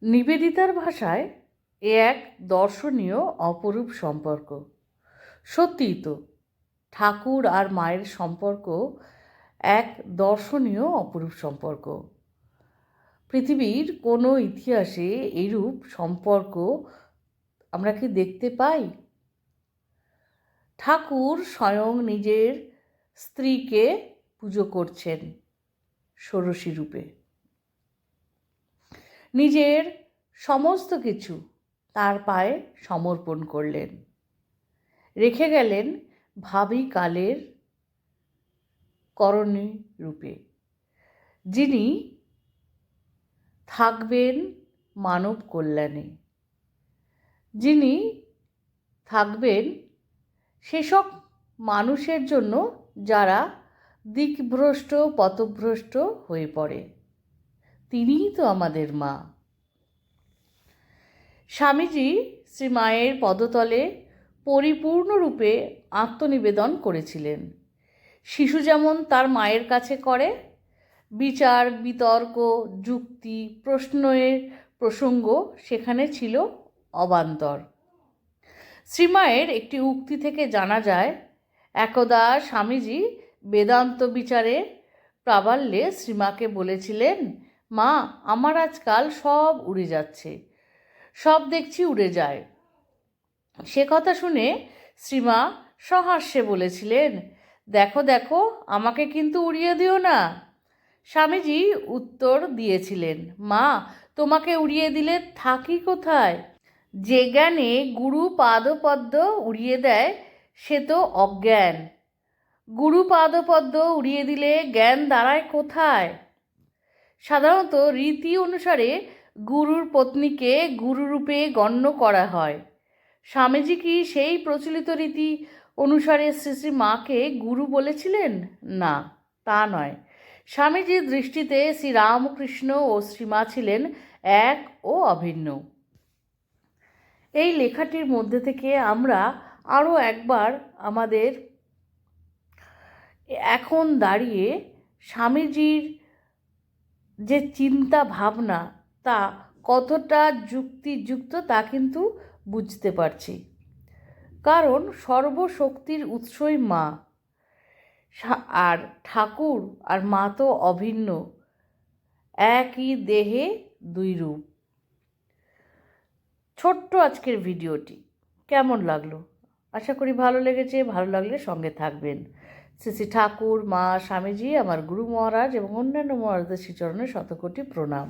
নিবেদিতার ভাষায় এ এক দর্শনীয় অপরূপ সম্পর্ক। সত্যিই তো, ঠাকুর আর মায়ের সম্পর্ক এক দর্শনীয় অপরূপ সম্পর্ক। পৃথিবীর কোনো ইতিহাসে এইরূপ সম্পর্ক আমরা কি দেখতে পাই? ঠাকুর স্বয়ং নিজের স্ত্রীকে পুজো করছেন ষোড়শী রূপে। নিজের সমস্ত কিছু তার পায়ে সমর্পণ করলেন, রেখে গেলেন ভাবী কালের করণী রূপে, যিনি থাকবেন মানব কল্যাণে, যিনি থাকবেন সেসব মানুষের জন্য যারা দিকভ্রষ্ট পথভ্রষ্ট হয়ে পড়ে। তিনিই তো আমাদের মা। স্বামীজি শ্রীমায়ের পদতলে পরিপূর্ণরূপে আত্মনিবেদন করেছিলেন। শিশু যেমন তার মায়ের কাছে করে, বিচার বিতর্ক যুক্তি প্রশ্নের প্রসঙ্গ সেখানে ছিল অবান্তর। শ্রীমায়ের একটি উক্তি থেকে জানা যায়, একদা স্বামীজি বেদান্ত বিচারে প্রাবল্যে শ্রীমাকে বলেছিলেন, মা, আমার আজকাল সব উড়ে যাচ্ছে, সব দেখছি উড়ে যায়। সে কথা শুনে শ্রীমা সহাস্যে বলেছিলেন, দেখো দেখো, আমাকে কিন্তু উড়িয়ে দিও না। স্বামীজি উত্তর দিয়েছিলেন, মা, তোমাকে উড়িয়ে দিলে থাকি কোথায়? যে জ্ঞানে গুরু পাদপদ্ম উড়িয়ে দেয় সে তো অজ্ঞান। গুরু পাদপদ্ম উড়িয়ে দিলে জ্ঞান দাঁড়ায় কোথায়? সাধারণত রীতি অনুসারে গুরুর পত্নীকে গুরুরূপে গণ্য করা হয়। স্বামীজি কি সেই প্রচলিত রীতি অনুসারে শ্রী শ্রী মাকে গুরু বলেছিলেন? না, তা নয়। স্বামীজির দৃষ্টিতে শ্রীরামকৃষ্ণ ও শ্রীমা ছিলেন এক ও অভিন্ন। এই লেখাটির মধ্যে থেকে আমরা আরও একবার আমাদের এখন দাঁড়িয়ে স্বামীজির যে চিন্তা ভাবনা তা কতটা যুক্তিযুক্ত তা কিন্তু বুঝতে পারছি। কারণ সর্বশক্তির উৎসই মা, আর ঠাকুর আর মা তো অভিন্ন, একই দেহে দুই রূপ। ছোট্ট আজকের ভিডিওটি কেমন লাগলো? আশা করি ভালো লেগেছে। ভালো লাগলে সঙ্গে থাকবেন। শ্রী শ্রী ঠাকুর, মা, স্বামীজি, আমার গুরু মহারাজ এবং অন্যান্য মহারাজদের শ্রীচরণে শতকোটি প্রণাম।